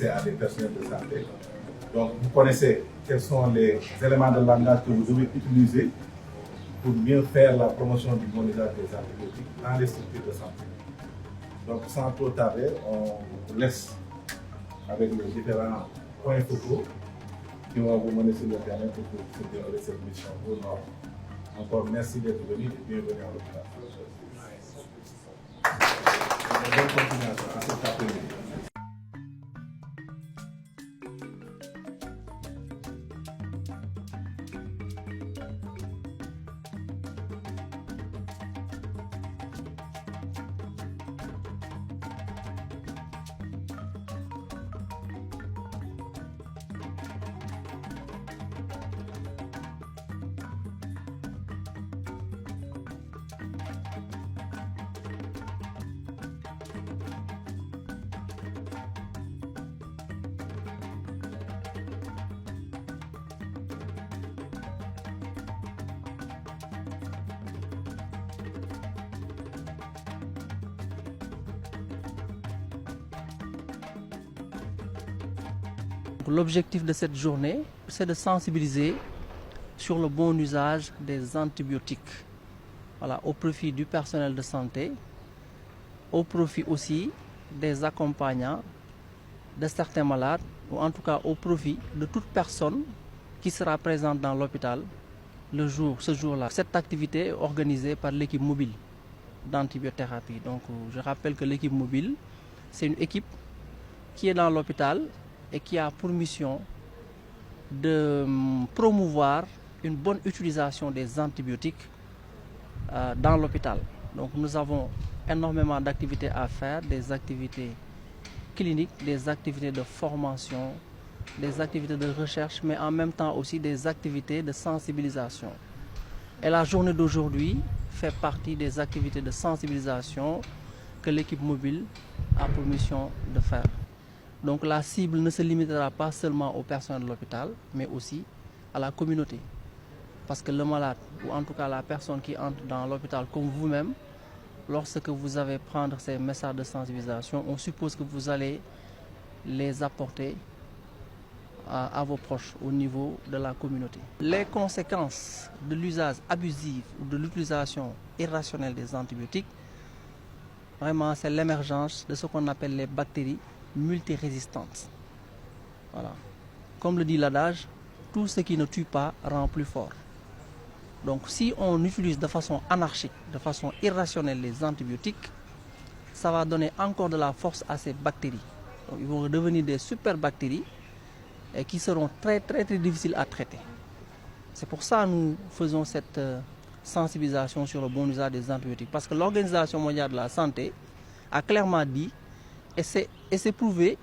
c'est à des personnels de santé. Donc, vous connaissez quels sont les éléments de langage que vous devez utiliser pour mieux faire la promotion du bon usage des antibiotiques dans les structures de santé. Donc, sans trop tarder, on vous laisse avec les différents points focaux qui vont vous mener sur le terrain pour que vous dérouler cette mission au nord. Encore merci d'être venu et bienvenue à l'hôpital. Bonne continuation à cet après-midi. L'objectif de cette journée, c'est de sensibiliser sur le bon usage des antibiotiques, voilà, au profit du personnel de santé, au profit aussi des accompagnants de certains malades, ou en tout cas au profit de toute personne qui sera présente dans l'hôpital ce jour-là. Cette activité est organisée par l'équipe mobile d'antibiothérapie. Donc je rappelle que l'équipe mobile, c'est une équipe qui est dans l'hôpital et qui a pour mission de promouvoir une bonne utilisation des antibiotiques dans l'hôpital. Donc nous avons énormément d'activités à faire, des activités cliniques, des activités de formation, des activités de recherche, mais en même temps aussi des activités de sensibilisation. Et la journée d'aujourd'hui fait partie des activités de sensibilisation que l'équipe mobile a pour mission de faire. Donc la cible ne se limitera pas seulement aux personnes de l'hôpital, mais aussi à la communauté. Parce que le malade, ou en tout cas la personne qui entre dans l'hôpital comme vous-même, lorsque vous allez prendre ces messages de sensibilisation, on suppose que vous allez les apporter à vos proches au niveau de la communauté. Les conséquences de l'usage abusif ou de l'utilisation irrationnelle des antibiotiques, vraiment c'est l'émergence de ce qu'on appelle les bactéries multirésistantes. Voilà. Comme le dit l'adage, tout ce qui ne tue pas rend plus fort. Donc si on utilise de façon anarchique, de façon irrationnelle les antibiotiques, ça va donner encore de la force à ces bactéries. Donc, ils vont devenir des super bactéries et qui seront très difficiles à traiter. C'est pour ça que nous faisons cette sensibilisation sur le bon usage des antibiotiques. Parce que l'Organisation mondiale de la santé a clairement dit, et c'est prouvé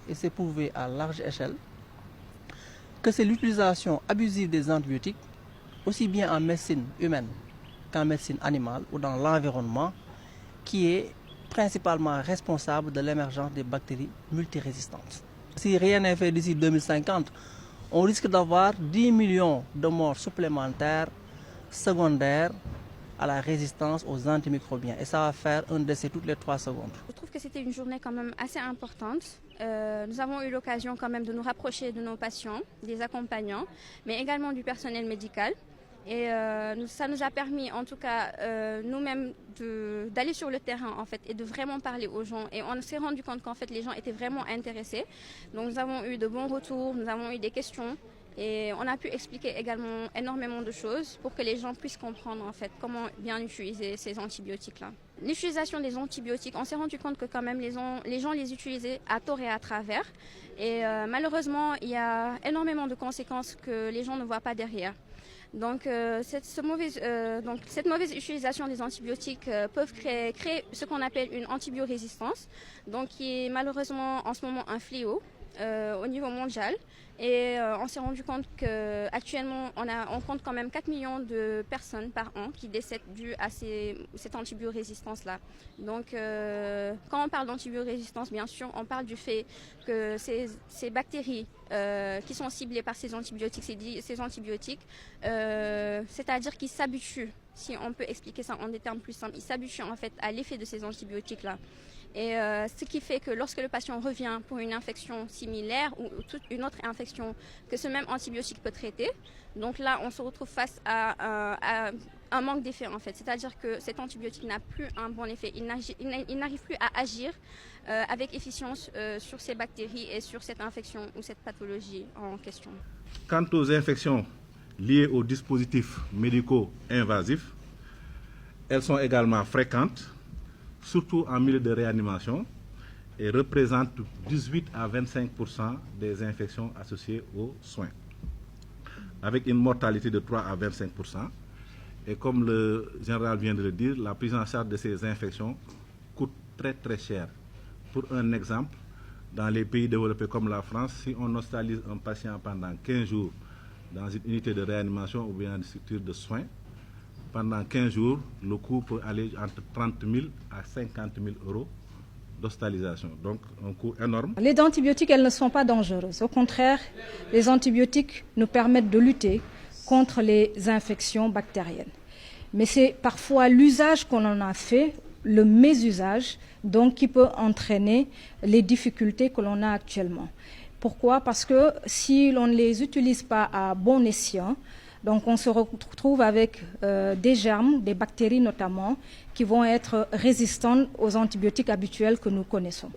à large échelle, que c'est l'utilisation abusive des antibiotiques, aussi bien en médecine humaine qu'en médecine animale ou dans l'environnement, qui est principalement responsable de l'émergence des bactéries multirésistantes. Si rien n'est fait d'ici 2050, on risque d'avoir 10 millions de morts supplémentaires secondaires à la résistance aux antimicrobiens. Et ça va faire un décès toutes les 3 secondes. Je trouve que c'était une journée quand même assez importante. Nous avons eu l'occasion quand même de nous rapprocher de nos patients, des accompagnants, mais également du personnel médical. Et ça nous a permis, en tout cas, nous-mêmes, d'aller sur le terrain en fait, et de vraiment parler aux gens. Et on s'est rendu compte qu'en fait, les gens étaient vraiment intéressés. Donc nous avons eu de bons retours, nous avons eu des questions. Et on a pu expliquer également énormément de choses pour que les gens puissent comprendre en fait comment bien utiliser ces antibiotiques-là. L'utilisation des antibiotiques, on s'est rendu compte que quand même les gens les utilisaient à tort et à travers. Et malheureusement, il y a énormément de conséquences que les gens ne voient pas derrière. Donc cette mauvaise utilisation des antibiotiques peuvent créer ce qu'on appelle une antibiorésistance, donc qui est malheureusement en ce moment un fléau au niveau mondial. Et on s'est rendu compte qu'actuellement, on compte quand même 4 millions de personnes par an qui décèdent dues à cette antibiorésistance-là. Donc, quand on parle d'antibiorésistance, bien sûr, on parle du fait que ces bactéries qui sont ciblées par ces antibiotiques, c'est-à-dire qu'ils s'habituent, si on peut expliquer ça en des termes plus simples, ils s'habituent en fait à l'effet de ces antibiotiques-là. Et ce qui fait que lorsque le patient revient pour une infection similaire ou toute une autre infection que ce même antibiotique peut traiter, donc là on se retrouve face à un manque d'effet en fait. C'est-à-dire que cet antibiotique n'a plus un bon effet, il n'arrive plus à agir avec efficience sur ces bactéries et sur cette infection ou cette pathologie en question. Quant aux infections liées aux dispositifs médicaux invasifs, elles sont également fréquentes, surtout en milieu de réanimation, et représentent 18 à 25% des infections associées aux soins, avec une mortalité de 3 à 25%. Et comme le général vient de le dire, la prise en charge de ces infections coûte très très cher. Pour un exemple, dans les pays développés comme la France, si on hospitalise un patient pendant 15 jours dans une unité de réanimation ou bien une structure de soins, pendant 15 jours, le coût peut aller entre 30 000 à 50 000 euros d'hospitalisation. Donc, un coût énorme. Les antibiotiques, elles ne sont pas dangereuses. Au contraire, les antibiotiques nous permettent de lutter contre les infections bactériennes. Mais c'est parfois l'usage qu'on en a fait, le mésusage, donc qui peut entraîner les difficultés que l'on a actuellement. Pourquoi? Parce que si l'on ne les utilise pas à bon escient, donc on se retrouve avec des germes, des bactéries notamment, qui vont être résistantes aux antibiotiques habituels que nous connaissons.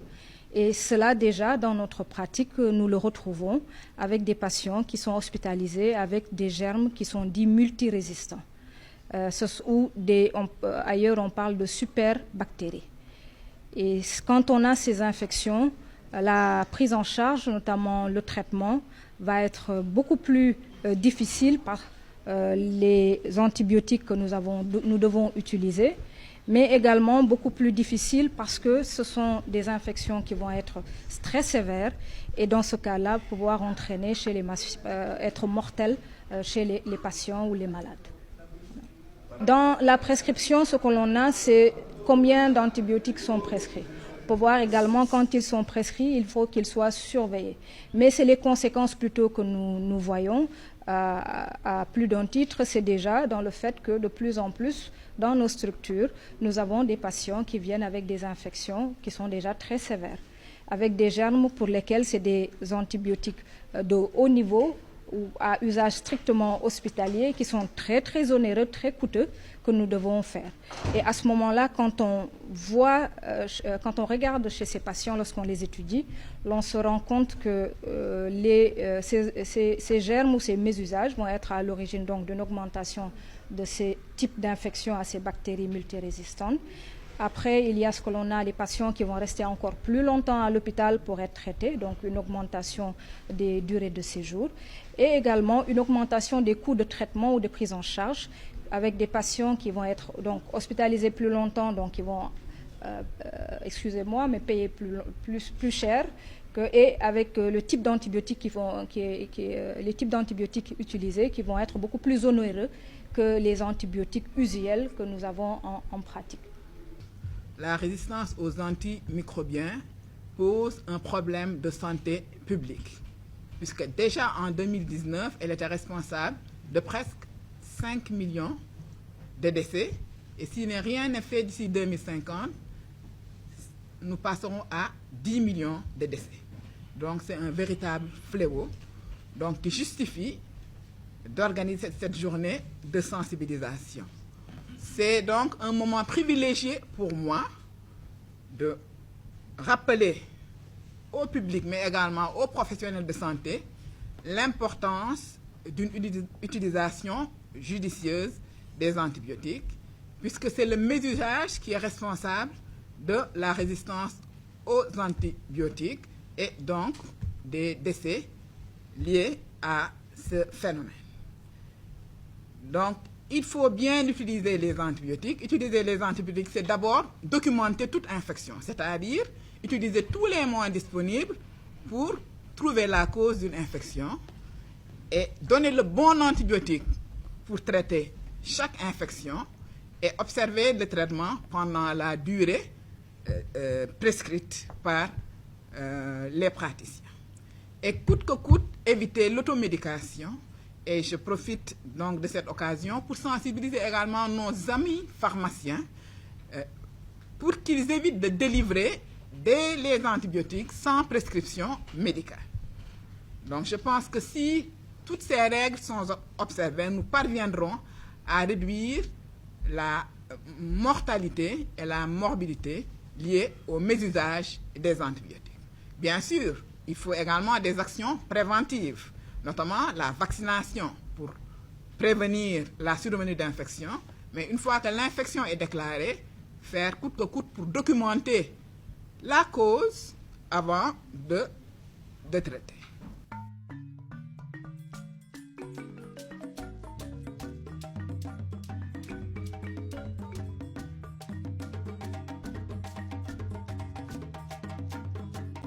Et cela déjà, dans notre pratique, nous le retrouvons avec des patients qui sont hospitalisés avec des germes qui sont dits multirésistants. Ailleurs, on parle de superbactéries. Et quand on a ces infections, la prise en charge, notamment le traitement, va être beaucoup plus difficile par les antibiotiques que nous devons utiliser, mais également beaucoup plus difficile parce que ce sont des infections qui vont être très sévères et dans ce cas-là, pouvoir entraîner être mortelles chez les patients ou les malades. Dans la prescription, ce que l'on a, c'est combien d'antibiotiques sont prescrits. Pour voir également quand ils sont prescrits, il faut qu'ils soient surveillés. Mais c'est les conséquences plutôt que nous voyons à plus d'un titre, c'est déjà dans le fait que de plus en plus, dans nos structures, nous avons des patients qui viennent avec des infections qui sont déjà très sévères, avec des germes pour lesquels c'est des antibiotiques de haut niveau ou à usage strictement hospitalier qui sont très très onéreux, très coûteux que nous devons faire. Et à ce moment-là, quand on regarde chez ces patients, lorsqu'on les étudie, l'on se rend compte que ces germes ou ces mésusages vont être à l'origine donc d'une augmentation de ces types d'infections à ces bactéries multirésistantes. Après, il y a ce que l'on a, les patients qui vont rester encore plus longtemps à l'hôpital pour être traités, donc une augmentation des durées de séjour, et également une augmentation des coûts de traitement ou de prise en charge, avec des patients qui vont être donc hospitalisés plus longtemps, donc ils vont, payer plus cher, et avec le type d'antibiotiques les types d'antibiotiques utilisés qui vont être beaucoup plus onéreux que les antibiotiques usuels que nous avons en pratique. La résistance aux antimicrobiens pose un problème de santé publique, puisque déjà en 2019, elle était responsable de presque 5 millions de décès, et si rien n'est fait d'ici 2050, nous passerons à 10 millions de décès. Donc c'est un véritable fléau qui justifie d'organiser cette journée de sensibilisation. C'est donc un moment privilégié pour moi de rappeler au public, mais également aux professionnels de santé, l'importance d'une utilisation judicieuse des antibiotiques, puisque c'est le mésusage qui est responsable de la résistance aux antibiotiques et donc des décès liés à ce phénomène. Donc, il faut bien utiliser les antibiotiques. Utiliser les antibiotiques, c'est d'abord documenter toute infection, c'est-à-dire utiliser tous les moyens disponibles pour trouver la cause d'une infection et donner le bon antibiotique pour traiter chaque infection et observer le traitement pendant la durée prescrite par les praticiens. Et coûte que coûte, éviter l'automédication. Et je profite donc de cette occasion pour sensibiliser également nos amis pharmaciens pour qu'ils évitent de délivrer les antibiotiques sans prescription médicale. Donc je pense que si toutes ces règles sont observées, nous parviendrons à réduire la mortalité et la morbidité liées au mésusage des antibiotiques. Bien sûr, il faut également des actions préventives, notamment la vaccination pour prévenir la survenue d'infections, mais une fois que l'infection est déclarée, faire coûte que coûte pour documenter la cause avant de traiter.